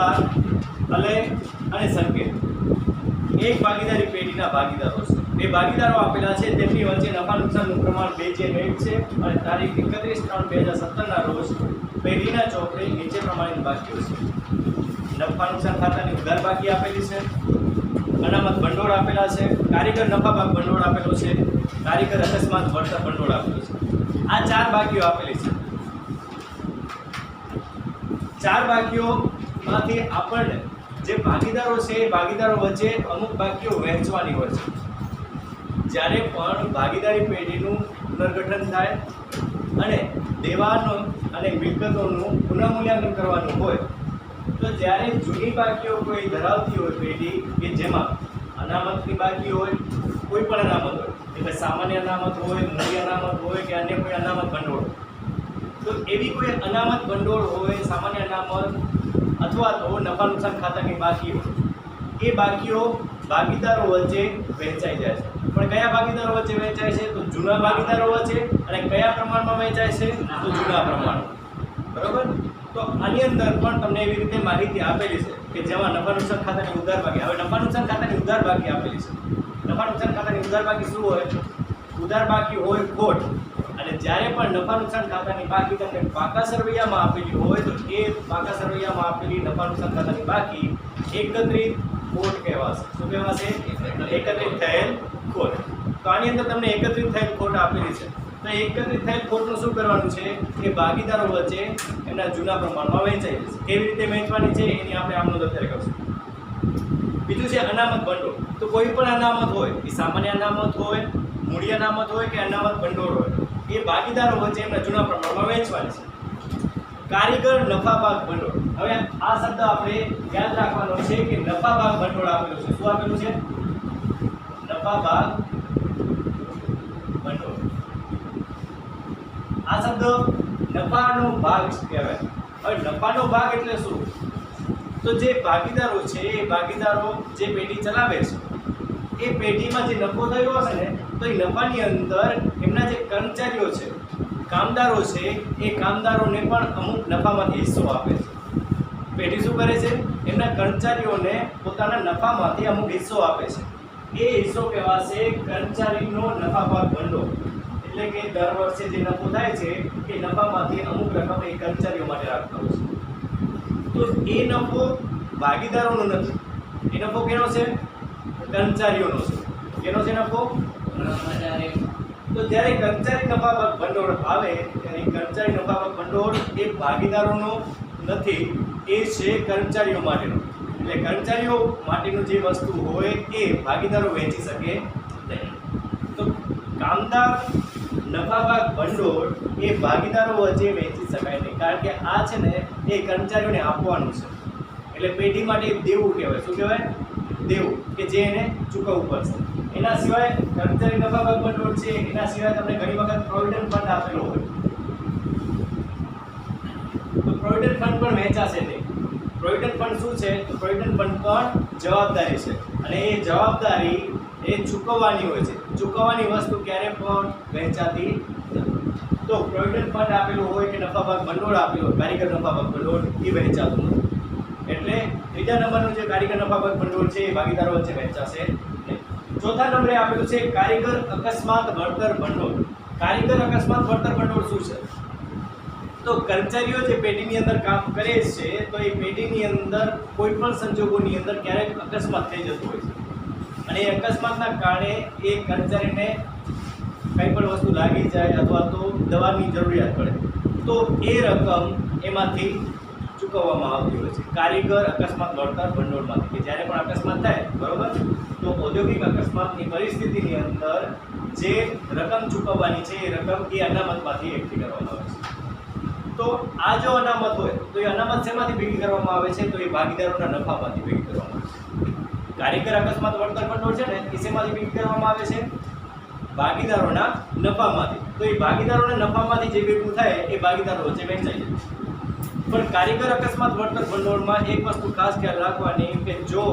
આધાર, અલય અને સંકેત એક ભાગીદારી પેઢીના ભાગીદારો છે. બે ભાગીદારો આપેલા છે, તેમની વચ્ચે નફા નુકસાનનું પ્રમાણ 2:1 છે અને તારીખ 31/3/2017 રોજ પેઢીના ચોપડે નીચે પ્રમાણે બાકીઓ છે. નફા નુકસાન ખાતાની ઉધાર બાકી આપેલી છે, અનામત ભંડોળ આપેલા છે, કારીગર નફા ભાગ ભંડોળ આપેલો છે, કારીગર અકસ્માત વળતર ભંડોળ આપેલું છે. આ 4 બાકીઓ આપેલી છે. 4 બાકીઓમાંથી આપણને જે ભાગીદારો છે એ ભાગીદારો વચ્ચે અમુક બાકીઓ વહેંચવાની હોય છે. જ્યારે પણ ભાગીદારી પેઢીનું પુનર્ગઠન થાય અને દેવાનો અને મિલકતોનું પુનઃમૂલ્યાંકન કરવાનું હોય તો જ્યારે જૂની બાકીઓ કોઈ ધરાવતી હોય પેઢી કે જેમાં અનામતની બાકી હોય, કોઈ પણ અનામત હોય, એટલે સામાન્ય અનામત હોય, મૂડી અનામત હોય કે અન્ય કોઈ અનામત ભંડોળ, તો એવી કોઈ અનામત ભંડોળ હોય, સામાન્ય અનામત અથવા તો નફા નુકસાન ખાતાની બાકી હોય, એ બાકીઓ ભાગીદારો વચ્ચે વહેંચાઈ જાય છે. પણ કયા ભાગીદારો વચ્ચે વહેંચાય છે? તો જૂના ભાગીદારો વચ્ચે. અને કયા પ્રમાણમાં વહેંચાય છે? તો જૂના પ્રમાણમાં. બરોબર. તો આની અંદર પણ તમને એવી રીતે માહિતી આપેલી છે કે જેમાં નફા નુકસાન ખાતાની ઉધાર બાકી. હવે નફા નુકસાન ખાતાની ઉધાર બાકી આપેલી છે. નફા નુકસાન ખાતાની ઉધાર બાકી શું હોય? ઉધાર બાકી હોય ખોટ. અને જ્યારે પણ નફા નુકસાન ખાતાની બાકી તમને પાકા સરવૈયામાં આપેલી હોય તો એ પાકા સરવૈયામાં આપેલી નફા નુકસાન ખાતાની બાકી એકત્રિત ખોટ કહેવાશે. શું કહેવાશે? એકત્રિત થયેલ ખોટ. તો આની અંદર તમને એકત્રિત થયેલ ખોટ આપેલી છે. તો એકત્રિત થયેલ ખોટનું શું કરવાનું છે કે ભાગીદારો વચ્ચે એમના જૂના પ્રમાણમાં વહેંચાઈ જશે. કેવી રીતે વહેંચવાની છે એની આપણે આમનો અત્યારે કરશું. બીજું છે અનામત ભંડોળ. તો કોઈ પણ અનામત હોય, એ સામાન્ય અનામત હોય, મૂડી અનામત હોય કે અનામત ભંડોળ હોય, એ ભાગીદારો વચ્ચે એમના જૂના પ્રમાણમાં વહેંચવાની છે. કારીગર નફા ભાગ ભંડોળ. હવે આ શબ્દ આપણે યાદ રાખવાનો છે કે નફા ભાગ ભંડોળ આપેલું છે. શું આપેલું છે? નફા ભાગ ભંડોળ. આ શબ્દ નફાનો ભાગ કહેવાય. હવે નફાનો ભાગ એટલે શું? તો જે ભાગીદારો છે એ ભાગીદારો જે પેઢી ચલાવે છે એ પેઢીમાં જે નફો થયો હશે ને તો એ નફાની અંદર એમના જે કર્મચારીઓ છે, કામદારો છે, એ કામદારોને પણ અમુક નફામાંથી હિસ્સો આપે છે. પેઢી શું કરે છે? એમના કર્મચારીઓને પોતાના નફામાંથી અમુક હિસ્સો આપે છે. એ હિસ્સો કહેવાશે કર્મચારીનો નફા ભાગ ભંડોળ. એટલે કે દર વર્ષે જે નફો થાય છે એ નફામાંથી અમુક રકમ એ કર્મચારીઓ માટે રાખતા હોય છે. તો એ નફો ભાગીદારોનો નથી. એ નફો કેનો છે? કર્મચારીઓનો છે. કેનો છે નફો? તો જ્યારે કર્મચારી નફા ભાગ ભંડોળ આવે ત્યારે કર્મચારી નફા ભાગ ભંડોળ એ ભાગીદારોનો નથી, એ છે કર્મચારીઓ માટેનો. એટલે કર્મચારીઓ માટેનું જે વસ્તુ હોય એ ભાગીદારો વહેંચી શકે નહીં. તો કામદાર નફા ભાગ ભંડોળ એ ભાગીદારો વચ્ચે વહેંચી શકાય નહીં, કારણ કે આ છે ને એ કર્મચારીઓને આપવાનું છે. એટલે પેઢી માટે દેવું કહેવાય. શું કહેવાય? દેવું, કે જે એને ચૂકવવું પડશે. એના સિવાય કર્મચારી નફા ભાગ ભંડોળ છે, એના સિવાય તમને ઘણી વખત પ્રોવિડન્ટ ફંડ આપેલો હોય તો પ્રોવિડન્ટ ફંડ પણ વહેંચાશે નહીં. પ્રોવિડન્ટ ફંડ શું છે? તો પ્રોવિડન્ટ ફંડ પણ જવાબદારી છે અને એ જવાબદારી એ ચૂકવવાની હોય છે. ચૂકવવાની વસ્તુ ક્યારે પણ વહેંચાતી નથી. તો પ્રોવિડન્ટ ફંડ આપેલું હોય કે નફા ભાગ ભંડોળ આપેલું હોય, કારીગર નફા ભાગ ભંડોળ એ વહેંચાતું નથી. એટલે ત્રીજા નંબરનું જે કારીગર નફા ભાગ ભંડોળ છે એ ભાગીદારો વચ્ચે વહેંચાશે નહીં. ચોથા નંબરે આપેલું છે કારીગર અકસ્માત વળતર ભંડોળ. કારીગર અકસ્માત વળતર ભંડોળ શું છે? તો કર્મચારીઓ જે પેઢીની અંદર કામ કરે છે તો એ પેઢીની અંદર કોઈ પણ સંજોગોની અંદર ક્યારેક અકસ્માત થઈ જતો હોય છે અને એ અકસ્માતના કારણે એ કર્મચારીને કંઈ પણ વસ્તુ લાગી જાય અથવા તો દવાની જરૂરિયાત પડે તો એ રકમ એમાંથી ચૂકવવામાં આવતી હોય છે કારીગર અકસ્માત વળતર ભંડોળમાંથી. કે જ્યારે પણ અકસ્માત થાય, બરોબર, તો ઔદ્યોગિક અકસ્માતની પરિસ્થિતિની અંદર જે રકમ ચૂકવવાની છે એ રકમ એ અનામતમાંથી એકઠી કરવામાં આવે છે. તો આ જો અનામત હોય તો એ અનામત શેમાંથી ભેગી કરવામાં આવે છે? તો એ ભાગીદારોના નફામાંથી ભેગી કરવામાં આવે છે. કારીગર અકસ્માત વળતર ભંડોળ છે ને એ શેમાંથી ભેગી કરવામાં આવે છે? ભાગીદારોના નફામાંથી. તો એ ભાગીદારોના નફામાંથી જે ભેગું થાય એ ભાગીદારો વચ્ચે વહેંચાઈ જાય. પણ કારીગર અકસ્માત વળતર ભંડોળમાં એક વસ્તુ ખાસ ખ્યાલ રાખવાની કે જો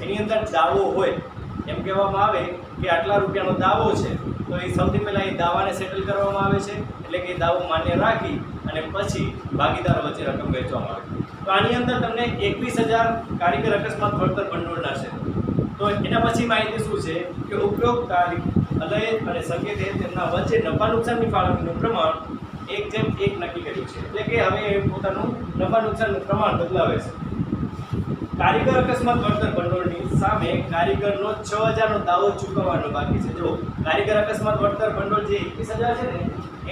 એની અંદર દાવો હોય, એમ કહેવામાં આવે કે આટલા રૂપિયાનો દાવો છે, તો એ સૌથી પહેલાં એ દાવાને સેટલ કરવામાં આવે છે. એટલે કે એ દાવો માન્ય રાખી અને પછી ભાગીદારો વચ્ચે રકમ વહેંચવામાં આવે. તો આની અંદર તમને 21,000 કારીગર અકસ્માત વળતર ભંડોળના છે. તો એના પછી માહિતી શું છે કે ઉપરોક્ત તારીખ અલય અને સંકેતે તેમના વચ્ચે નફા નુકસાનની ફાળવણીનું પ્રમાણ 1:1 નક્કી કર્યું છે. એટલે કે હવે એ પોતાનું નફા નુકસાનનું પ્રમાણ બદલાવે છે. કારીગર અકસ્માત વળતર ભંડોળની સામે કારીગરનો 6,000 નો દાવો ચૂકવવાનો બાકી છે. જો કારીગર અકસ્માત વળતર ભંડોળ જે 21,000 છે ને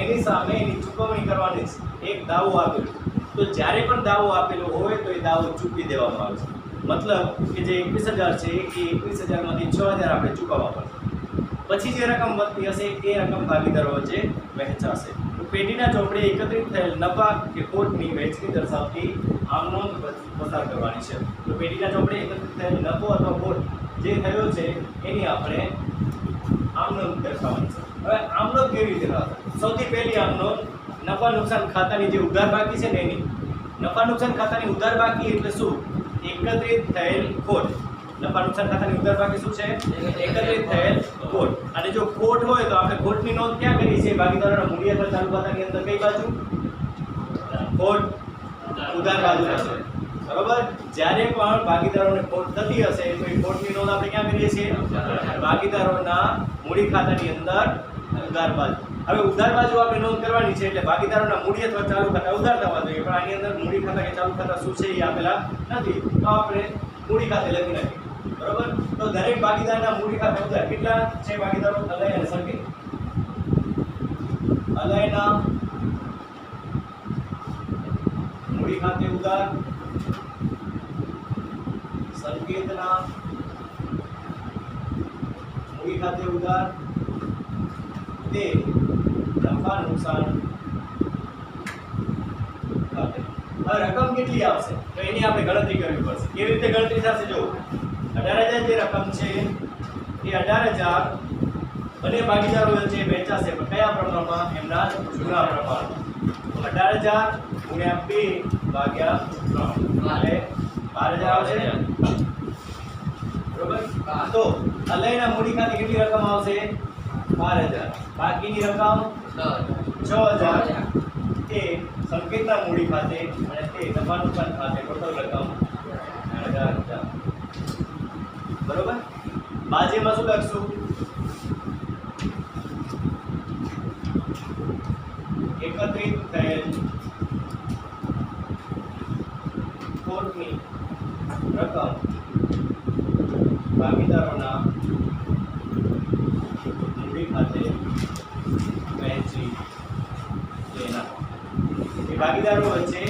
એની સામે એની ચૂકવણી કરવાની છે. એક દાવો આપેલો, તો જ્યારે પણ દાવો આપેલો હોય તો એ દાવો ચૂકવી દેવામાં આવે છે. મતલબ કે જે 21,000 છે એ 21,000 માંથી 6,000 આપણે ચૂકવવા પડશે. પછી જે રકમ વધતી હશે એ રકમ ભાગીદારો વચ્ચે વહેંચાશે. તો પેઢીના ચોપડે એકત્રિત થયેલ નફા કે ખોટની વહેંચણી દર્શાવતી આમ નોંધ પસાર કરવાની છે. તો પેઢીના ચોપડે એકત્રિત થયેલ નફો અથવા ખોટ જે થયો છે એની આપણે આમ નોંધ દર્શાવવાની છે. હવે આમ નોંધ કેવી રીતે થશે? સૌથી પહેલી આમ નોંધ નફા નુકસાન ખાતાની જે ઉધાર બાકી છે ને એની. નફા નુકસાન ખાતાની ઉધાર બાકી એટલે શું? એકત્રિત થયેલ ખોટ. નફા નુકસાન ખાતાની ઉધાર બાકી શું છે? એકત્રિત થયેલ ખોટ. અને જો ખોટ હોય તો આપણે ખોટની નોંધ ક્યાં કરી છે? ભાગીદારોના મૂડી અથવા ચાલુ ખાતાની અંદર કઈ બાજુ? ખોટ ઉધાર બાજુ હશે. બરોબર? જ્યારે પણ ભાગીદારોને ખોટ થતી હશે તો એ ખોટની નોંધ આપણે ક્યાં કરીએ છીએ? ભાગીદારોના મૂડી ખાતાની અંદર ઉધાર બાજુ. હવે ઉધાર બાજુ આપણે નોંધ કરવાની છે એટલે ભાગીદારોના મૂડી અથવા ચાલુ ખાતા ઉધાર થવા જોઈએ, પણ આની અંદર મૂડી ખાતા કે ચાલુ ખાતા શું છે એ આપેલા નથી, તો આપણે મૂડી ખાતે લખી નાખીએ. બરોબર? તો દરેક ભાગીદારના મૂડી ખાતે ઉધાર કેટલા છે? ભાગીદારો અલય અને સંકેત. અલયના મૂડી ખાતે ઉધાર, સંકેતના મૂડી ખાતે ઉધાર, તે નફા નુકસાન ખાતે. હવે રકમ કેટલી આવશે તો એની આપણે ગણતરી કરવી પડશે. કેવી રીતે ગણતરી થશે? જો 18,000 જે રકમ છે એ 18,000 બંને ભાગીદારો વચ્ચે વહેંચાશે, પણ કયા પ્રમાણમાં? એમના જૂના પ્રમાણમાં. 18,000 ગુણ્યા 2 ભાગ્યા 3 એટલે 12,000 આવશે. બરોબર? તો અલયના મૂડી ખાતે કેટલી રકમ આવશે? 12,000. બાકીની રકમ 6,000 એ સંકેતના મૂડી ખાતે અને તે નફા નુકસાન ખાતે ટોટલ રકમ 18,000. બરોબર? બાજુમાં શું લખશું? એકત્રિત થયેલ ખોટની રકમ ભાગીદારોના મૂડી ખાતે વહેંચી દેના. એ ભાગીદારો વચ્ચે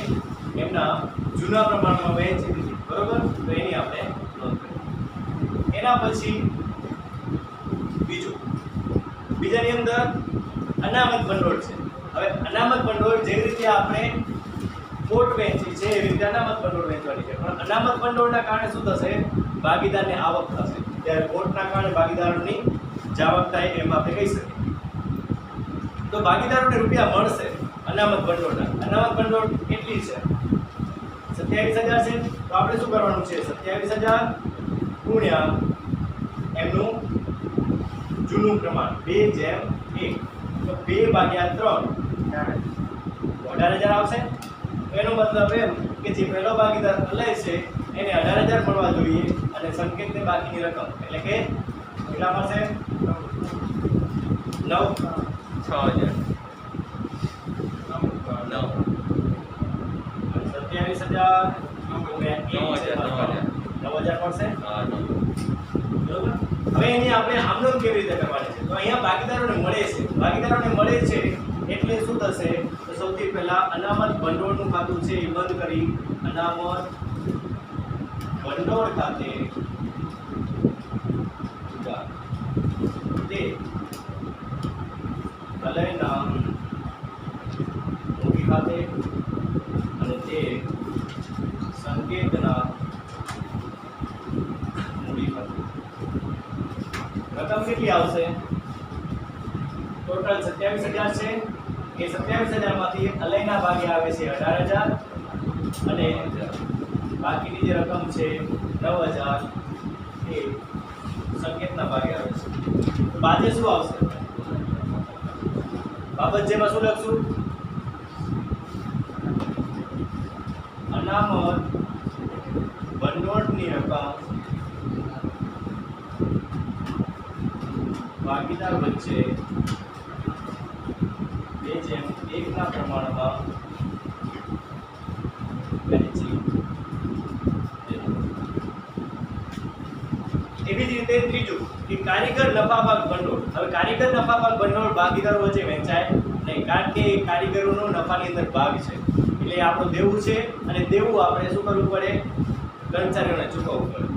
એમના જૂના પ્રમાણમાં વહેંચી દીધી. બરોબર? તો એની આપણે નોંધ કરી. એના પછી બીજાની અંદર અનામત ભંડોળ છે. હવે અનામત ભંડોળ જેવી રીતે આપણે ખોટ વહેંચી છે એવી રીતે અનામત ભંડોળ વહેંચવાની છે. પણ અનામત ભંડોળના કારણે શું થશે? ભાગીદારને આવક થશે. ત્યારે ખોટના કારણે ભાગીદારોની જાવક થાય એમ આપણે કહી શકીએ. તો ભાગીદારોને રૂપિયા મળશે અનામત ભંડોળના. અનામત ભંડોળ કેટલી છે? 27,000 છે. તો આપણે શું કરવાનું છે? 27,000 ગુણ્યા એમનું જૂનું પ્રમાણ 2:1. તો 2/3 18,000 આવશે. એનો મતલબ એમ કે જે પહેલો ભાગીદાર અલય છે એને 18,000 મળવા જોઈએ અને સંકેતને બાકીની રકમ એટલે કે કેટલા મળશે? 6,000. 27,000 9,000 મળશે. બરોબર? હવે એની આપણે આમનોંધ કેવી રીતે કરવાની છે? તો અહીંયા ભાગીદારોને મળે છે. ભાગીદારોને મળે છે એટલે શું થશે? તો સૌથી પહેલા અનામત ભંડોળનું ખાતું છે એ બંધ કરી અનામત ભંડોળ ખાતે તે અલયના મૂડી ખાતે અને તે સંકેતના મૂડી ખાતે. રકમ કેટલી આવશે? ટોટલ 27,000 છે. એ 27,000 માંથી અલયના ભાગે આવે છે 18,000 અને બાકીની જે રકમ છે 9,000 એ સંકેતના ભાગે આવે છે. તો બાજે શું આવશે? બાબત જેમાં શું લખશું? અનામત ભંડોળની રકમ ભાગીદાર વચ્ચે 2:1 ના પ્રમાણમાં વહેંચી દેવું. એવી જ રીતે ત્રીજું કે કારીગર નફા ભાગ ભંડોળ. હવે કારીગર નફા ભાગ ભંડોળ ભાગીદારો વચ્ચે વહેંચાય નહીં, કારણ કે એ કારીગરોનો નફાની અંદર ભાગ છે, એટલે આપણું દેવું છે અને દેવું આપણે શું કરવું પડે, કર્મચારીઓને ચૂકવવું પડે.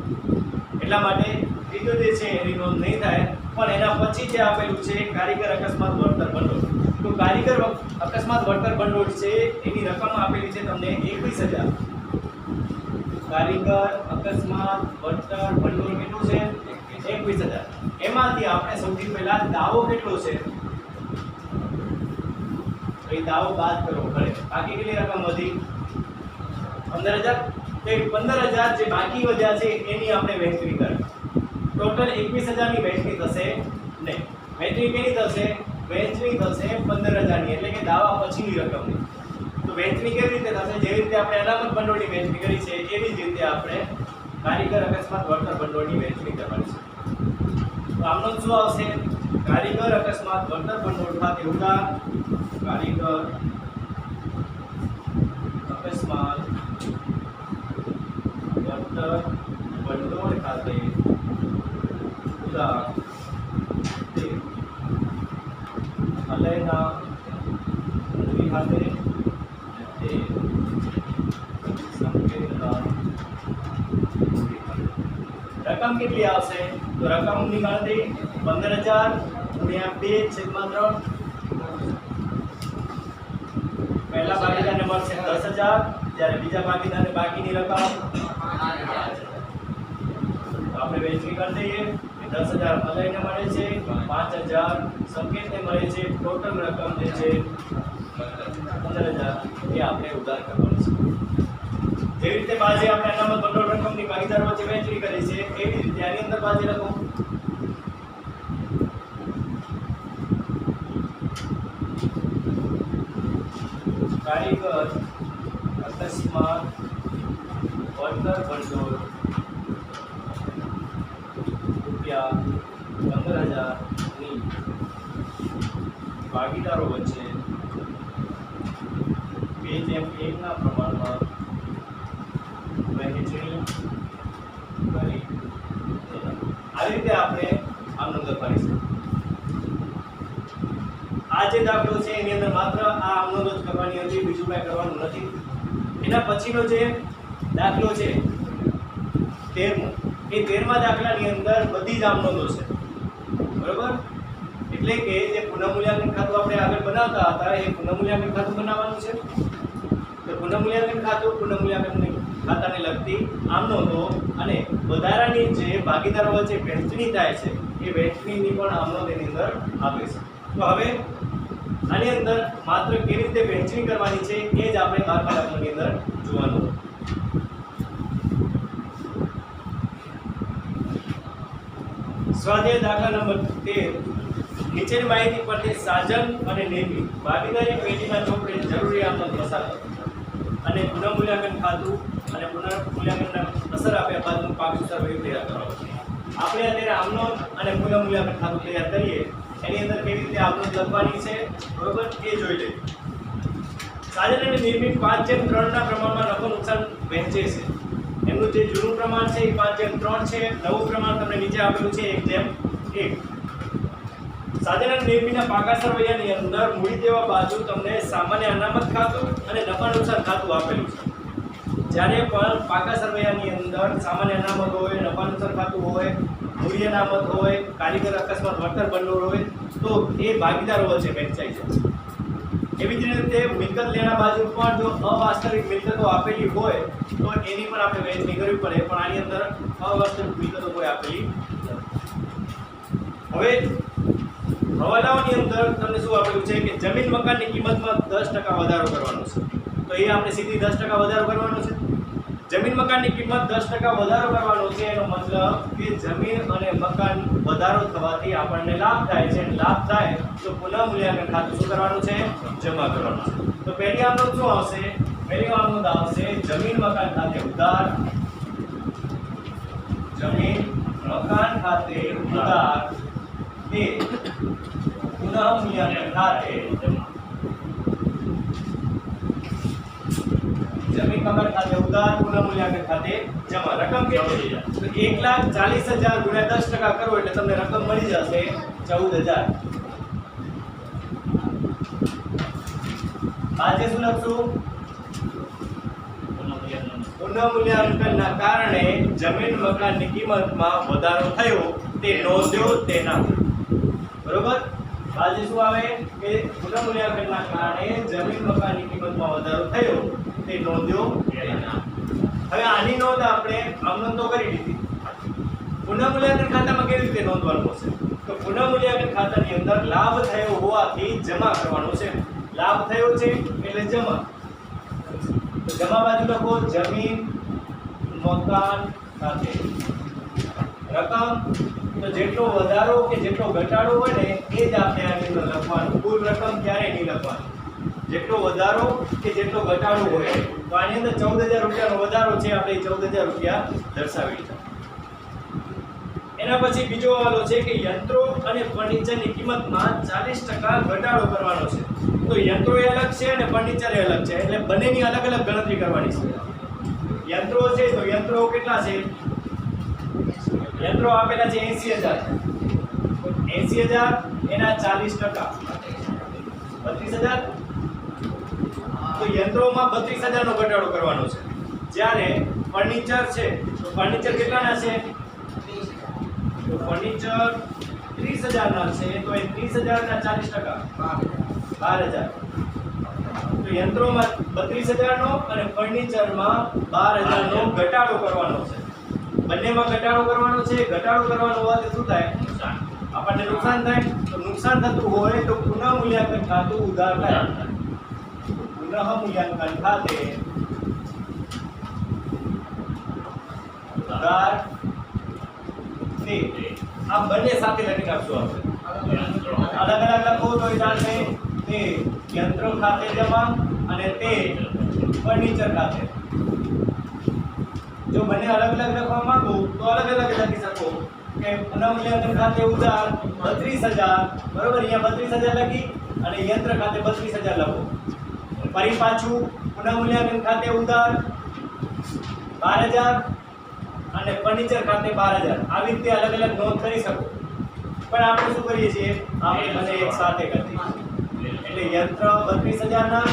એટલા માટે ત્રીજો જે છે એની નોંધ નહીં થાય. પણ એના પછી જે આપેલું છે કારીગર અકસ્માત વળતર ભંડોળ. તો કારીગર અકસ્માત વળતર ભંડોળ છે એની રકમ આપેલી છે તમને 21,000. કારીગર અકસ્માત વળતર ભંડોળ કેટલું છે? 21,000. એમાંથી આપણે સૌથી પહેલા દાવો કેટલો છે તો એ દાવો બાદ કરવો પડે. બાકી કેટલી રકમ વધી? 15,000. તો 15,000 જે બાકી વધ્યા છે એની આપણે વહેંચણી કરવી. ટોટલ 21,000 ની વહેંચણી થશે નહીં. વહેંચણી કેની થશે? વહેંચણી થશે 15,000 ની, એટલે કે દાવા પછીની રકમની. તો વહેંચણી કેવી રીતે થશે? જેવી રીતે આપણે અનામત ભંડોળની વહેંચણી કરી છે એવી જ રીતે આપણે કારીગર અકસ્માત વળતર ભંડોળની વહેંચણી કરવાની છે. તો આમનો શું આવશે? કારીગર અકસ્માત વળતર ભંડોળ ખાતે ઉધાર કારીગર અકસ્માત વળતર ભંડોળ ખાતે ઉધાર અલયના મૂડી ખાતે તે સંકેતના મૂડી ખાતે. રકમ કેટલી આવશે? તો રકમની ગણતરી 15,000 ગુણ્યા 2/3. પહેલા ભાગીદારને મળશે 10,000, જ્યારે બીજા ભાગીદારને બાકીની રકમ 5,000. તો આપણે વહેંચણી કરી દઈએ. 10,000 અલયને મળે છે, 5,000 સંકેતને મળે છે. ટોટલ રકમ જે છે 15,000 એ આપણે ઉધાર કરવાની છે. જેવી રીતે બાજે આપણે અનામત ભંડોળ રકમની ભાગીદાર વચ્ચે વહેંચણી કરી છે એવી રીતે આની અંદર બાજે લખો કારીગર અકસ્માત વળતર ભંડોળ ₹15,000 ની ભાગીદારો વચ્ચે 2:1 ના પ્રમાણમાં વહેંચણી કરી. આવી રીતે આપણે આમ નોંધ કરીશું. આ જે દાખલો છે એની અંદર માત્ર આ આમ નોંધ જ કરવાની હતી, બીજું કાંઈ કરવાનું નથી. એના પછીનો જે દાખલો છે 13મો, એ 13મા દાખલાની અંદર બધી જ આમ નોંધો છે, બરોબર? એટલે કે જે પુનઃમૂલ્યાંકન ખાતું આપણે આગળ બનાવતા હતા એ પુનઃમૂલ્યાંકન ખાતું બનાવવાનું છે. તો પુનઃમૂલ્યાંકન ખાતું પુનઃમૂલ્યાંકન ખાતાને લગતી આમ નોંધો અને વધારાની જે ભાગીદારો વચ્ચે વહેંચણી થાય છે એ વહેંચણીની પણ આમ નોંધ એની અંદર આપે છે. તો હવે આની અંદર માત્ર કેવી રીતે વહેંચણી કરવાની છે એ જ આપણે 12મા દાખલાની અંદર જોવાનું. સ્વાધ્યાય દાખલા નંબર 13. નીચેની માહિતી પરથી સાજન અને નિર્મિત ભાગીદારી પેઢીના ચોપડે જરૂરી આમ નોંધ પસાર કરો અને પુનઃમૂલ્યાંકન ખાતું અને પુનઃમૂલ્યાંકનના અસર આપ્યા બાદનું પાકું સર્વે તૈયાર કરવાનું છે. આપણે અત્યારે આમ નોંધ અને પુનઃમૂલ્યાંકન ખાતું તૈયાર કરીએ એની અંદર કેવી રીતે આમ નોંધ લખવાની છે, બરોબર, એ જોઈ લઈએ. સાજન અને નિર્મિત 5:3 ના પ્રમાણમાં નફો નુકસાન વહેંચે છે. એમનું જે જૂનું પ્રમાણ છે એ 5:3 છે, નવું પ્રમાણ તમને નીચે આપેલું છે 1:1. સાજન અને નિર્મિતના પાકા સરવૈયાની અંદર મૂડી દેવા બાજુ તમને સામાન્ય અનામત ખાતું અને નફા નુકસાન ખાતું આપેલું છે. જ્યારે પણ પાકા સરવૈયાની અંદર સામાન્ય અનામત હોય, નફા નુકસાન ખાતું હોય, મૂડી અનામત હોય, કારીગર અકસ્માત વળતર ભંડોળ હોય તો એ ભાગીદારો વચ્ચે વહેંચાય છે. એવી જ રીતે મિલકત લેણા બાજુ પણ જો અવાસ્તવિક મિલકતો આપેલી હોય તો એની પણ આપણે વહેંચણી કરવી પડે, પણ આની અંદર અવાસ્તવિક મિલકતો કોઈ આપેલી નથી. હવે હવાલાઓની અંદર તમને શું આપેલું છે કે જમીન મકાનની કિંમતમાં 10% વધારો કરવાનો છે. તો એ આપણે સીધી 10% વધારો કરવાનો છે. જમીન મકાનની કિંમત 10% વધારો કરવાનો છે એનો મતલબ કે જમીન અને મકાન વધારો થવાથી આપણને લાભ થાય છે. લાભ થાય તો પુનઃમૂલ્યાંકન ખાતું શું કરવાનું છે? જમા કરવાનું છે. તો પહેલી આમ નોંધ શું આવશે? પહેલી આમ નોંધ આવશે જમીન મકાન ખાતે ઉધાર, જમીન મકાન ખાતે ઉધાર તે પુનઃ મૂલ્યાંકન ખાતે જમીન મકાન ખાતે ઉધાર પુનઃ મૂલ્યાંકન ખાતે જમા. રકમ કેટલી? તો 1,40,000 ગુણ્યા 10% કરો એટલે તમને રકમ મળી જશે 14,000. આજે શું લખશું? પુનઃ મૂલ્યાંકનના કારણે જમીન મકાનની કિંમતમાં વધારો થયો તે નોંધ્યો તેના. બરોબર? આજે શું આવે કે પુનઃ મૂલ્યાંકનના કારણે જમીન મકાનની કિંમતમાં વધારો થયો તે નોંધ્યો તેના. હવે આની નોંધ આપણે આમ તો કરી દીધી. પુનઃ મૂલ્યાંકન ખાતામાં કેવી રીતે નોંધવાનું હશે? તો પુનઃ મૂલ્યાંકન ખાતાની અંદર લાભ થયો હોવાથી જમા કરવાનો છે. લાભ થયો છે એટલે જમા. તો જમા બાજુ લખો જમીન મકાન ખાતે રકમ. તો જેટલો વધારો કે જેટલો ઘટાડો હોય ને એ જ આપણે આની અંદર લખવાનું. કુલ રકમ ક્યારેય નહીં લખવાની. જેટલો વધારો કે જેટલો ઘટાડો હોય તો આની અંદર 14,000 રૂપિયાનો વધારો છે, આપણે 14,000 રૂપિયા દર્શાવી દીધા. એના પછી બીજો વાલો છે કે યંત્રો અને ફર્નિચરની કિંમતમાં 40% ઘટાડો કરવાનો છે. તો યંત્રો એ અલગ છે અને ફર્નિચર એ અલગ છે, એટલે બંનેની અલગ અલગ ગણતરી કરવાની છે. યંત્રો છે તો યંત્રો કેટલા છે? યંત્રો આપેલા છે 80,000. 80,000 એના 40% 32,000. તો યંત્રોમાં 32,000 નો ઘટાડો કરવાનો છે. જ્યારે ફર્નિચર છે તો ફર્નિચર કેટલાના છે? તો ફર્નિચર 30,000 ના છે, તો એ 30,000 ના 40% 12,000. તો યંત્રોમાં 32,000 નો અને ફર્નિચરમાં 12,000 નો ઘટાડો કરવાનો છે. બંનેમાં ઘટાડો કરવાનો છે. ઘટાડો કરવાનો હોવાથી શું થાય? આપણને નુકસાન થાય. તો નુકસાન થતું હોય તો પુનઃ મૂલ્યાંકન ખાતું ઉધાર થાય. પુનઃ મૂલ્યાંકન ખાતે ઉધાર તે આ બંને સાથે લખી નાખશું આપણે. અલગ અલગ લખો તો એ ચાલશે. તે યંત્ર ખાતે જમા અને તે ફર્નિચર ખાતે. જો બંને અલગ અલગ લખવા માંગો તો અલગ અલગ લખી શકો કે પુનઃ મૂલ્યાંકન ખાતે ઉધાર 32,000. બરોબર? અહીંયા 32,000 લખી અને યંત્ર ખાતે 32,000 લખો. ફરી પાછું પુનઃ મૂલ્યાંકન ખાતે ઉધાર 12,000 અને ફર્નિચર ખાતે 12,000. આવી રીતે અલગ અલગ નોંધ કરી શકો. પણ આપણે શું કરીએ છીએ? આપણે બંને એક સાથે કરી દઈએ. એટલે યંત્ર 32,000 ના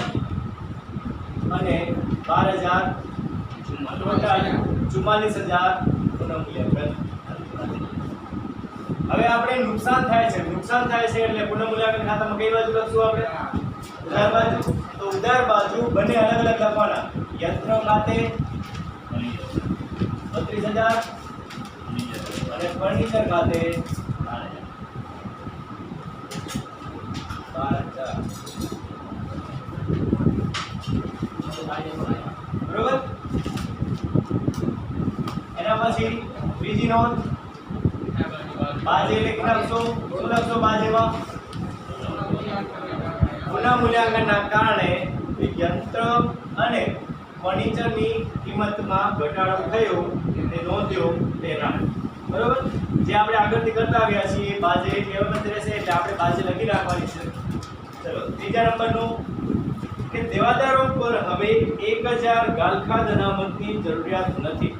અને 12,000 44,000 પુનઃ મૂલ્યાંકન. હવે આપણે નુકસાન થાય છે. નુકસાન થાય છે એટલે પુનઃ મૂલ્યાંકન ખાતામાં કઈ બાજુ લખશું આપણે? ઉધાર બાજુ. તો ઉધાર બાજુ બંને અલગ અલગ લખવાના. યંત્ર ખાતે 32,000 અને ફર્નિચર ખાતે 12,000. બરોબર? એના પછી બીજી નોંધ બાજે લખી નાખશો. શું લખશો બાજેમાં? પુનઃ મૂલ્યાંકનના કારણે યંત્ર અને ફર્નિચરની કિંમતમાં ઘટાડો થયો તે નોંધ્યો તેના. બરોબર? જે આપણે આગળથી કરતા આવ્યા છીએ બાજે કેવત રહેશે એટલે આપણે બાજે લખી રાખવાની છે. ચલો ત્રીજા નંબરનું કે દેવાદારો પર હવે 1,000 ગાલખાદ અનામતની જરૂરિયાત નથી.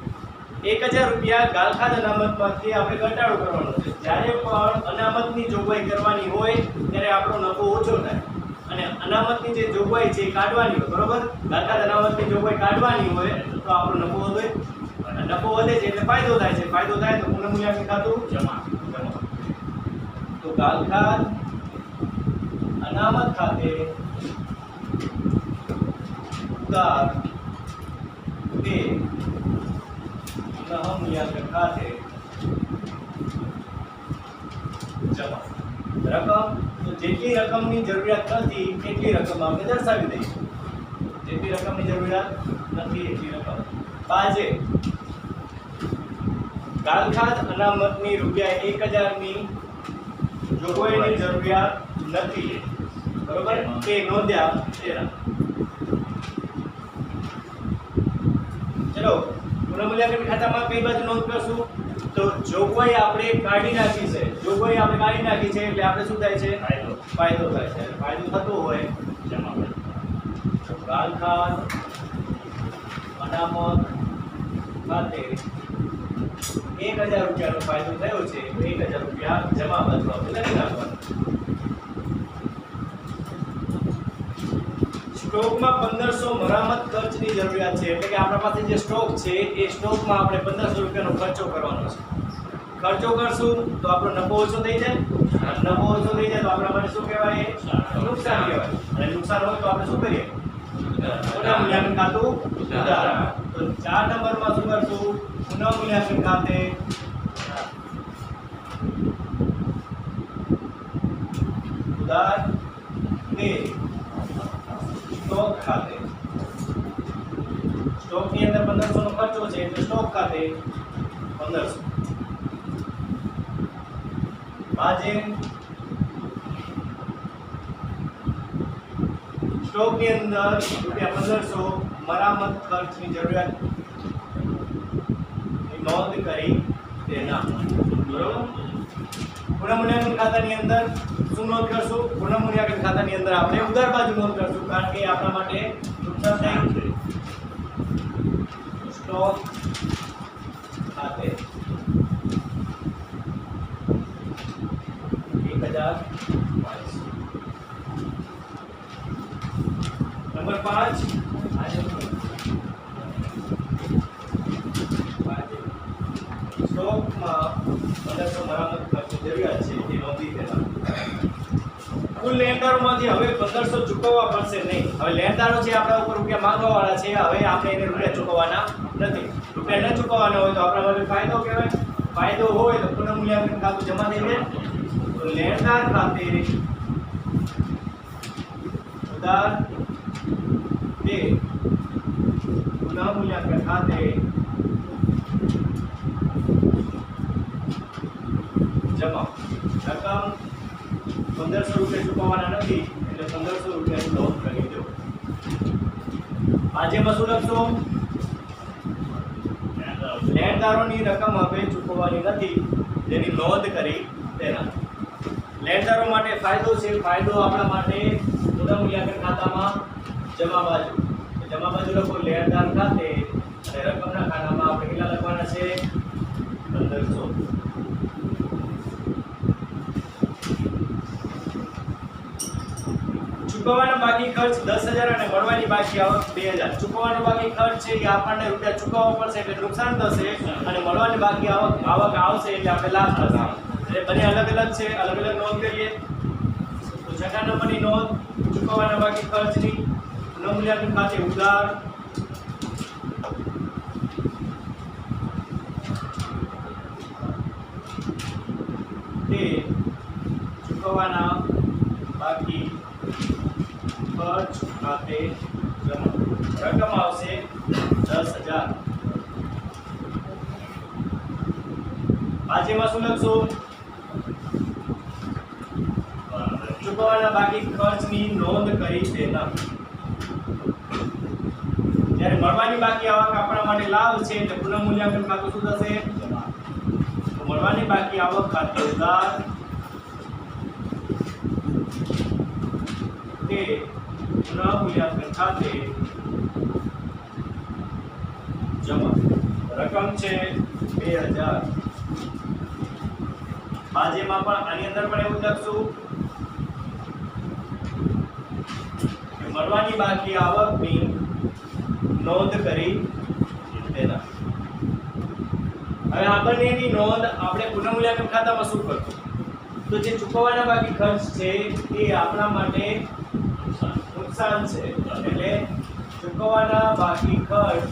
1,000 રૂપિયા ગાલખાદ અનામતમાંથી આપણે ઘટાડો કરવાનો છે. જ્યારે પણ અનામતની જોગવાઈ કરવાની હોય ત્યારે આપણો નફો ઓછો થાય અને અનામતની જે જોગવાઈ છે એ કાઢવાની હોય. બરોબર? ગાલખાદ અનામતની જોગવાઈ કાઢવાની હોય તો આપણો નફો વધે. નફો વધે છે એટલે ફાયદો થાય છે. ફાયદો થાય તો પુનઃ મૂલ્યાંકન ખાતું જમા. તો ગાલખાદ અનામત ખાતે ઉધાર તે પુનઃ મૂલ્યાંકન ખાતે જમા. રકમ તો જેટલી રકમની જરૂરિયાત નથી એટલી રકમ આપણે દર્શાવી દઈએ. જેટલી રકમની જરૂરિયાત નથી એટલી રકમ. બાજે ગાલખાદ અનામતની રૂપિયા 1,000 ની જોગવાઈની જરૂરિયાત નથી. બરોબર? તે નોંધ્યા તેના. ચલો પુનઃમૂલ્યાંકન ખાતામાં કઈ બાજુ નોંધ કરશું? તો જોગવાઈ આપણે કાઢી નાખી છે. જોગવાઈ આપણે કાઢી નાખી છે એટલે આપણે શું થાય છે? ફાયદો થાય છે. ફાયદો થતો હોય જમા ગાલખાન અનામત ખાતે 1000 રૂપિયાનો ફાયદો થયો છે. 1000 રૂપિયા જમા બાજુ આપણે લખી નાખવાનું. સ્ટોકમાં 1500 મરામત ખર્ચની જરૂરિયાત છે. એટલે કે આપણા પાસે જે સ્ટોક છે એ સ્ટોકમાં આપણે 1500 રૂપિયાનો ખર્ચો કરવાનો છે. ખર્ચો કરશું તો આપણો નફો ઓછો થઈ જાય. નફો ઓછો થઈ જાય તો આપણા માટે શું કહેવાય? નુકસાન કહેવાય. અને નુકસાન હોય તો આપણે શું કરીએ? પુનઃમૂલ્યાંકન ખાતું ઉધાર. તો 4 નંબરમાં શું કરશું? પુનઃમૂલ્યાંકન ખાતે ઉધાર ને સ્ટોક ખાતે. સ્ટોકની અંદર 1500 નો ખર્ચો છે એટલે સ્ટોક ખાતે 1500 આજે સ્ટોકની અંદર ₹1500 મરામત ખર્ચની જરૂરિયાત નોંધ કરી તેના. બરોબર. પુનઃમૂલ્યાંકન ખાતાની અંદર શું નોંધ કરશું? પુનઃમૂલ્યાંકન ખાતાની અંદર આપણે ઉધાર બાજુ નોંધ કરશું કારણ કે આપણા માટે નુકસાન થયું છે. સ્ટોક ખાતે 1005. નંબર 5 સ્ટોકમાં 1500 મરામત ખર્ચની જરૂરિયાત છે તે નોંધી દેવા. કુલ લેણદારોમાંથી હવે 1500 ચૂકવવા પડશે નહીં. હવે લેણદારો છે આપણા ઉપર રૂપિયા માંગવા વાળા છે. હવે આપણે એને રૂપિયા ચૂકવવાના નથી. રૂપિયા ન ચૂકવવાના હોય તો આપણા માટે ફાયદો કહેવાય. ફાયદો હોય તો પુનઃમૂલ્યાંકન ખાતું જમા થઈ જાય. તો લેણદાર ખાતે ઉધાર તે પુનઃમૂલ્યાંકન ખાતે જમા. રકમ 1500 રૂપિયા ચૂકવવાના નથી એટલે 1500 રૂપિયાની નોંધ કરી દો. આજે શું લખશો? લેણદારોની રકમ હવે ચૂકવવાની નથી જેની નોંધ કરી તેના. લેણદારો માટે ફાયદો છે. ફાયદો આપણા માટે પુનઃમૂલ્યાંકન ખાતામાં જમા બાજુ. જમા બાજુ લખો લેણદાર ખાતે અને રકમના ખાતામાં આપણે કેટલા લખવાના છે? 1500. ચૂકવવાના બાકી ખર્ચ 10000 અને મળવાની બાકી આવક 2000. ચૂકવવાનો બાકી ખર્ચ છે કે આપણને રૂપિયા ચૂકવવા પડશે એટલે નુકસાન થશે અને મળવાની બાકી આવક આવશે એટલે આપણે લાભ થશે. એટલે બંને અલગ અલગ છે. અલગ અલગ નોંધ કરીએ તો 6 નંબરની નોંધ ચૂકવવાના બાકી ખર્ચની પુનઃમૂલ્યાંકન ખાતે ઉધાર તે ચૂકવવાના બાકી ખર્ચ ખાતે જમા. રકમ આવશે 10000. બાજુમાં શું લખશો? ચૂકવવાના બાકી ખર્ચની નોંધ કરી તેના. જ્યારે મળવાની બાકી આવક આપણા માટે લાભ છે એટલે પુનઃમૂલ્યાંકન ખાતું શું થશે? તો મળવાની બાકી આવક ખાતે ઉધાર તે પુનઃમૂલ્યાંકન ખાતે જમા. રકમ છે 2000. બાજુમાં પણ આની અંદર પણ એવું લખશું કે મળવાની બાકી આવકની નોંધ કરી તેના. હવે આ બંનેની નોંધ આપણે પુનઃમૂલ્યાંકન ખાતામાં શું કરશું? તો જે ચૂકવવાના બાકી ખર્ચ છે એ આપણા માટે નુકસાન છે એટલે ચૂકવવાના બાકી ખર્ચ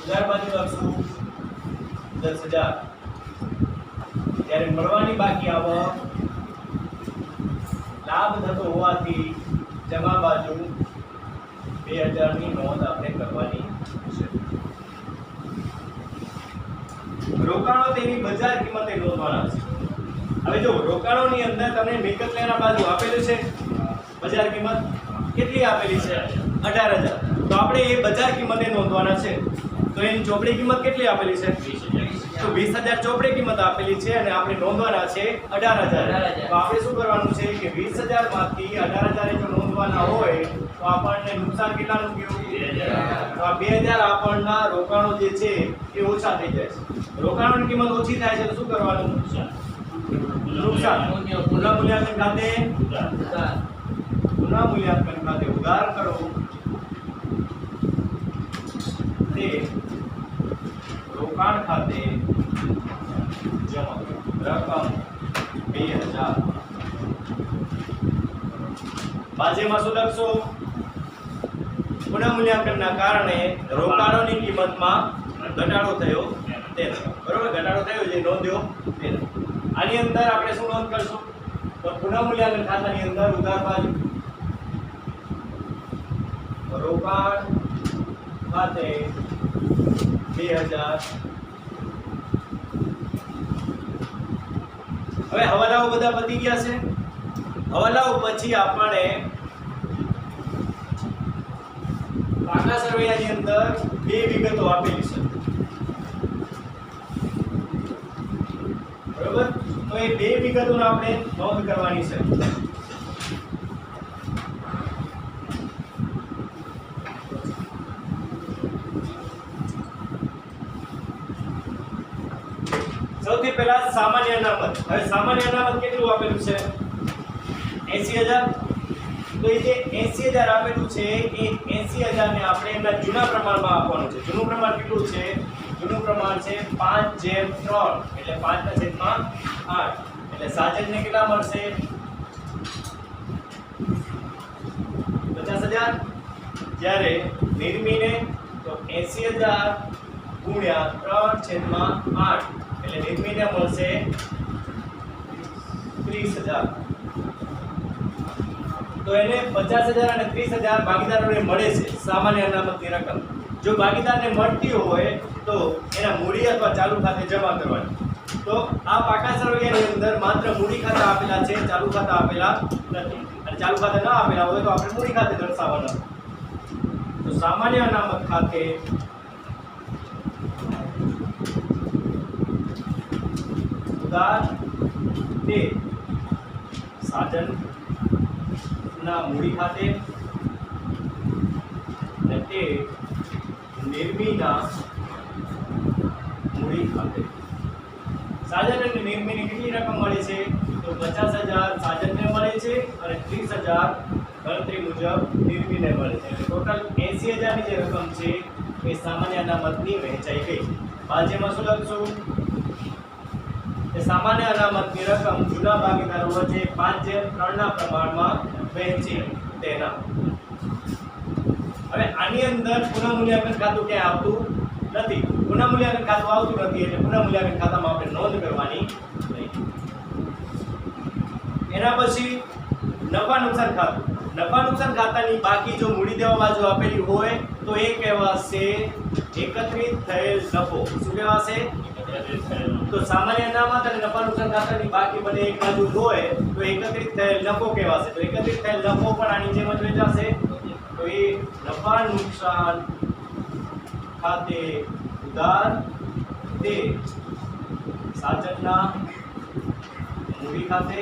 ઉધાર બાજુ લખશું 10000. ત્યારે મળવાની બાકી આવક લાભ થતો હોવાથી જમા બાજુ 2000 ની નોંધ આપણે કરવાની છે. રોકાણો તેની બજાર કિંમતે નોંધવાના છે. હવે જો રોકાણોની અંદર તમને મિલકત લેના બાજુ આપેલું છે બજાર કિંમત કેટલી આપેલી છે? 18000. તો આપણે એ બજાર કિંમતે નોંધવાના છે. તો એની ચોપડી કિંમત કેટલી આપેલી છે? 20,000. તો 20,000 ચોપડી કિંમત આપેલી છે અને આપણે નોંધવાના છે 18,000. તો આપણે શું કરવાનું છે કે 20,000 માંથી 18,000 જો નોંધવાના હોય તો આપણને નુકસાન કેટલાનું થયું? 2,000. તો આ 2,000 આપણના રોકાણો જે છે એ ઓછા થઈ જાય છે. રોકાણોની કિંમત ઓછી થાય છે તો શું કરવાનું? નુકસાન. પુનઃમૂલ્યાંકન ખાતે પુનઃમૂલ્યાંકન ખાતે ઉધાર કરો તે રોકાણ ખાતે જમા રકમ 2,000. બાજુમાં શું લખશો? પુનઃમૂલ્યાંકનના કારણે રોકાણોની કિંમતમાં ઘટાડો થયો તે રકમ. બરોબર, ઘટાડો થયો જે નોંધ્યો તે રકમ. આની અંદર આપણે શું નોંધ કરશું? તો પુનઃમૂલ્યાંકન ખાતાની અંદર ઉધાર બાજુ રોકાણ ખાતે 2,000. હવે હવાલાઓ બધા પતી ગયા છે. હવાલાઓ પછી આપણે પાકા સરવૈયાની અંદર બે વિગતો આપેલી છે. બરોબર, તો એ બે વિગતોને આપણે નોંધ કરવાની છે. સૌથી પહેલા સામાન્ય અનામત. હવે સામાન્ય અનામત કેટલું આપેલું છે? 80,000. તો એ જે 80,000 આપેલું છે એ 80,000 ને આપણે એના જૂના પ્રમાણમાં આપવાનું છે. જૂનું પ્રમાણ કેટલું છે? જૂનું પ્રમાણ છે 5/3 એટલે 5/8. એટલે સાજનને કેટલા મળશે? 50,000. જ્યારે નિર્મીને તો 80,000 ગુણ્યા 3/8 એટલે નિર્મીને મળશે 30,000. તો એને 50,000 અને 30,000 ભાગીદારોને મળે છે સામાન્ય અનામતની રકમ. જો ભાગીદારને મળતી હોય તો એના મૂડી અથવા ચાલુ ખાતે જમા કરવાની. તો આ પાકા સરવૈયાની અંદર માત્ર મૂડી ખાતા આપેલા છે, ચાલુ ખાતા આપેલા નથી. અને ચાલુ ખાતા ન આપેલા હોય તો આપણે મૂડી ખાતે દર્શાવવાના. તો સામાન્ય અનામત ખાતે ઉધાર તે સાધન ના મૂડી ખાતે અને તે નિર્મીના મૂડી ખાતે. સાજન અને નિર્મીને કેટલી રકમ મળે છે? તો 50,000 સાજનને મળે છે અને 30,000 ગણતરી મુજબ નિર્મીને મળે છે. એટલે ટોટલ 80,000 ની જે રકમ છે એ સામાન્ય અનામતની વહેંચાઈ ગઈ. બાજુમાં શું લખશું? કે સામાન્ય અનામતની રકમ જૂના ભાગીદારો વચ્ચે 5/3 ના પ્રમાણમાં વહેંચી તેના. હવે આની અંદર પુનઃમૂલ્યાંકન ખાતું ક્યાંય આવતું નથી. પુનઃમૂલ્યાંકન ખાતું આવતું નથી એટલે પુનઃમૂલ્યાંકન ખાતામાં આપણે નોંધ કરવાની નહીં. એના પછી નફા નુકસાન ખાતું. નફા નુકસાન ખાતાની બાકી જો મૂડી દેવા બાજુ આપેલી હોય તો એ કહેવાશે એકત્રિત થયેલ નફો. શું કહેવાશે? તો સામાન્ય અનામત અને નફા નુકસાન ખાતાની બાકી બને એક બાજુ હોય તો એકત્રિત થયેલ નફો કહેવાશે. તો એકત્રિત થયેલ નફો પણ આની જેમ જ વહેંચાશે. તો એ નફા નુકસાન ખાતે ઉધાર તે સાજનના મૂડી ખાતે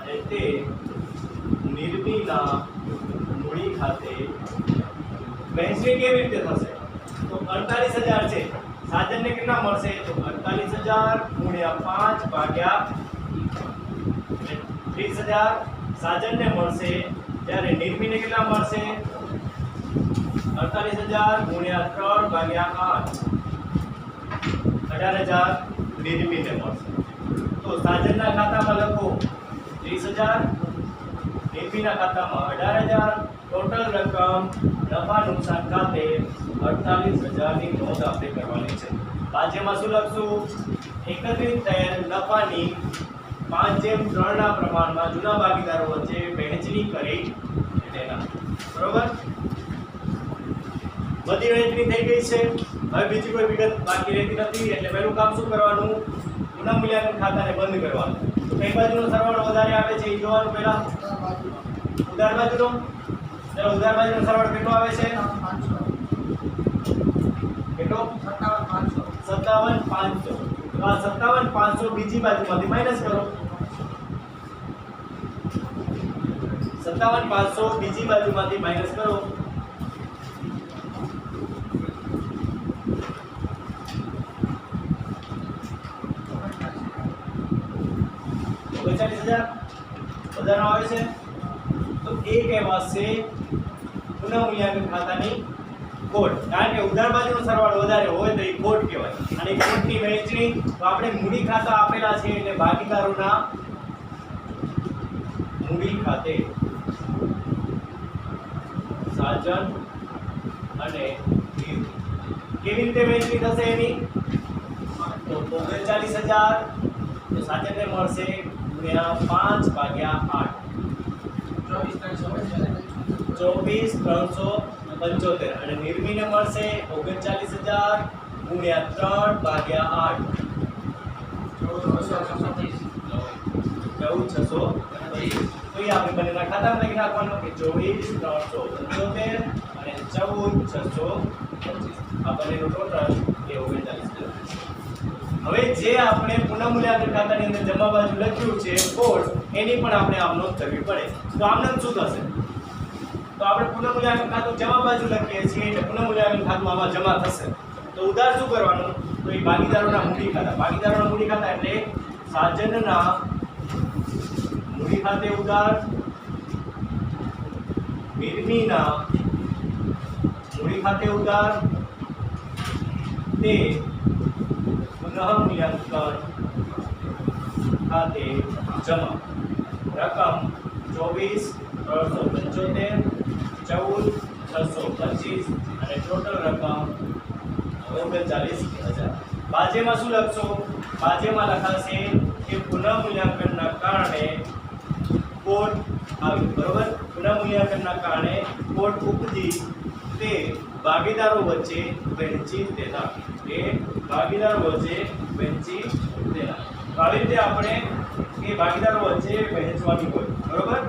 અને તે નિર્મીના મૂડી ખાતે વહેંચણી કેવી રીતે થશે? તો 48,000 છે. સાજનને કેટલા મળશે? તો 48,000 ગુણ્યા 5 ભાગ્યા 30,000 સાજનને મળશે. જ્યારે નિર્મીને કેટલા મળશે? 48,000 ગુણ્યા 3 ભાગ્યા 8 18,000 નિર્મીને મળશે. તો સાજનના ખાતામાં લખો 30,000, નિર્મીના ખાતામાં 18,000. ટોટલ રકમ નફા નુકસાન ખાતે 48,000 ની નોંધ આપણે કરવાની છે. બાજુમાં શું લખશું? એકત્રિત થયેલ નફાની 5/3 ના પ્રમાણમાં જૂના ભાગીદારો વચ્ચે વહેંચણી કરી તેના. બરોબર, બધી વહેંચણી થઈ ગઈ છે. હવે બીજી કોઈ વિગત બાકી રહેતી નથી. એટલે પહેલું કામ શું કરવાનું? પુનઃમૂલ્યાંકન ખાતાને બંધ કરવાનું. તો કઈ બાજુનો સરવાળો વધારે આવે છે એ જોવાનું. પહેલા ઉધાર બાજુનો ચલો ઉધાર બાજુનો સરવાળો કેટલો આવે છે? 57,500 કેટલો? 57,500 57,500. તો આ 57,500 બીજી બાજુમાંથી માઈનસ કરો. 57,500 બીજી બાજુમાંથી માઈનસ કરો. 39,000 વધારો આવે છે. તો એ કહેવાશે પુનઃમૂલ્યાંકન ખાતાની ખોટ, કારણ કે ઉધાર બાજુનો સરવાળો વધારે હોય તો એ ખોટ કહેવાય. અને ખોટની વહેંચણી તો આપણે મૂડી ખાતા આપેલા છે એટલે ભાગીદારોના મૂડી ખાતે સાજન અને ગીર. કેવી રીતે વહેંચણી થશે એની? તો 39,000 તો સાજનને મળશે ગુણ્યા 5/8 24,375 અને નિર્મીને મળશે 39,000 ગુણ્યા 3/8 14,625. તો એ આપણે બંનેના ખાતામાં લખી નાખવાનું કે 24,375 અને 14,625 આ બંનેનો ટોટલ એ 39,000. હવે જે આપણે પુનઃમૂલ્યાંકન ખાતાની અંદર જમા બાજુ લખ્યું છે ખોટ, એની પણ આપણે આમ નોંધ કરવી પડે. તો આમ નોંધ શું થશે? તો આપણે પુનઃમૂલ્યાંકન ખાતું જમા બાજુ લખીએ છીએ એટલે પુનઃમૂલ્યાંકન ખાતું આમાં જમા થશે. તો ઉધાર શું કરવાનું? તો એ ભાગીદારોના મૂડી ખાતા. ભાગીદારોના મૂડી ખાતા એટલે સાજનના મૂડી ખાતે ઉધાર, નિર્મીના મૂડી ખાતે ઉધાર, તે પુનઃમૂલ્યાંકન ખાતે જમા. રકમ 24,375 14,625 અને ટોટલ રકમ 39,000. બાજેમાં શું લખશો? બાજેમાં લખાશે કે પુનઃમૂલ્યાંકનના કારણે ખોટ આવી. બરોબર? પુનઃમૂલ્યાંકનના કારણે ખોટ ઉપજી તે ભાગીદારો વચ્ચે વહેંચી દેતા. એ ભાગીદારો વચ્ચે વહેંચી દેતા. આવી રીતે આપણે એ ભાગીદારો વચ્ચે વહેંચવાની હોય. બરોબર?